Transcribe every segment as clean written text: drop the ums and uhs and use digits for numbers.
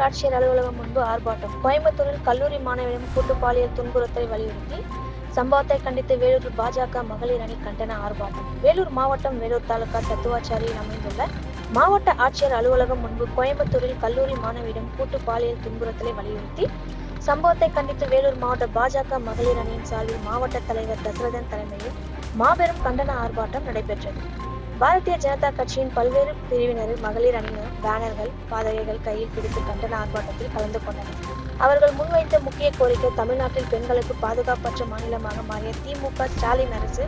ஆட்சியர் அலுவலகம் முன்பு ஆர்ப்பாட்டம். கோயம்புத்தூரில் கல்லூரி மாணவியிடம் கூட்டு பாலியல் துன்புறுத்தலை வலியுறுத்தி சம்பவத்தை கண்டித்து வேலூர் பாஜக மகளிர் அணி கண்டன ஆர்ப்பாட்டம். வேலூர் மாவட்டம் வேலூர் தாலுகா சத்துவாச்சாரியில் அமைந்துள்ள மாவட்ட ஆட்சியர் அலுவலகம் முன்பு கோயம்புத்தூரில் கல்லூரி மாணவியிடம் கூட்டு பாலியல் துன்புறுத்தலை வலியுறுத்தி சம்பவத்தை கண்டித்து வேலூர் மாவட்ட பாஜக மகளிர் அணியின் சார்பில் மாவட்ட தலைவர் தசரதன் தலைமையில் மாபெரும் கண்டன ஆர்ப்பாட்டம் நடைபெற்றது. பாரதிய ஜனதா கட்சியின் பல்வேறு பிரிவினரில் மகளிர் அணியினர் பேனர்கள், பதாகைகள் கையில் பிடித்து கண்டன ஆர்ப்பாட்டத்தில் கலந்து கொண்டனர். அவர்கள் முன்வைத்த முக்கிய கோரிக்கை, தமிழ்நாட்டில் பெண்களுக்கு பாதுகாப்பற்ற மாநிலமாக மாறிய திமுக ஸ்டாலின் அரசு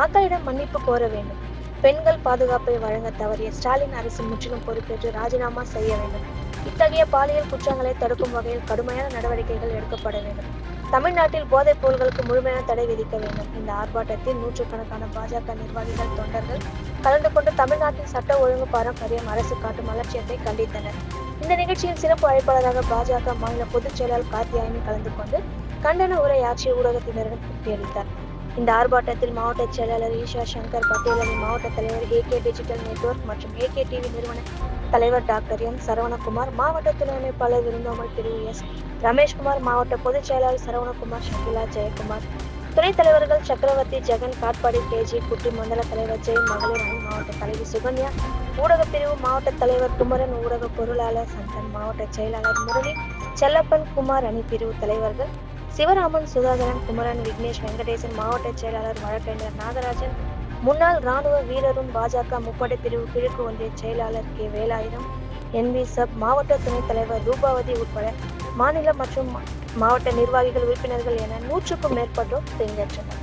மக்களிடம் மன்னிப்பு கோர வேண்டும். பெண்கள் பாதுகாப்பை வழங்க தவறிய ஸ்டாலின் அரசு முற்றிலும் பொறுப்பேற்று ராஜினாமா செய்ய வேண்டும். இத்தகைய பாலியல் குற்றங்களை தடுக்கும் வகையில் கடுமையான நடவடிக்கைகள் எடுக்கப்பட வேண்டும். தமிழ்நாட்டில் போதைப் பொருட்களுக்கு முழுமையான தடை விதிக்க வேண்டும். இந்த ஆர்ப்பாட்டத்தில் நூற்றுக்கணக்கான பாஜக நிர்வாகிகள், தொண்டர்கள் கலந்து கொண்டு தமிழ்நாட்டின் சட்ட ஒழுங்கு பாரம்பரியம் அரசு காட்டும் அலட்சியத்தை கண்டித்தனர். இந்த நிகழ்ச்சியில் சிறப்பு அழைப்பாளராக பாஜக மாநில பொதுச் செயலாளர் கார்த்தியாயினி கலந்து கொண்டு கண்டன உரையாற்றி ஊடகத்தினரிடம் பேட்டியளித்தார். இந்த ஆர்ப்பாட்டத்தில் மாவட்ட செயலாளர் ஈஷா சங்கர், பட்டியலணி மாவட்ட தலைவர் AK டிஜிட்டல் நெட்வொர்க் மற்றும் AK டிவி நிறுவன தலைவர் டாக்டர் M சரவணகுமார், மாவட்ட துணை அமைப்பாளர் விருந்தோமல் பிரிவு S ரமேஷ்குமார், மாவட்ட பொதுச் செயலாளர் சரவணகுமார், ஷகிலா ஜெயக்குமார், துணைத் தலைவர்கள் சக்கரவர்த்தி, ஜெகன், காட்பாடி KG குட்டி, மண்டல தலைவர் ஜெய், மகளிர் அணி மாவட்ட தலைவி சுகன்யா, ஊடக பிரிவு மாவட்ட தலைவர் குமரன், ஊடக பொருளாளர் சந்தன், மாவட்ட செயலாளர் முரளி, செல்லப்பன், குமார் அணி பிரிவு தலைவர்கள் சிவராமன், சுதாகரன், குமரன், விக்னேஷ், வெங்கடேசன், மாவட்ட செயலாளர் வழக்கறிஞர் நாகராஜன், முன்னாள் ராணுவ வீரரும் பாஜக முப்படை பிரிவு கிழக்கு ஒன்றிய செயலாளர் K வேலாயுதம், NB சப் மாவட்ட துணைத் தலைவர் ரூபாவதி உட்பட மாநில மற்றும் மாவட்ட நிர்வாகிகள், உறுப்பினர்கள் என 100க்கும் மேற்பட்டோர் பங்கேற்றனர்.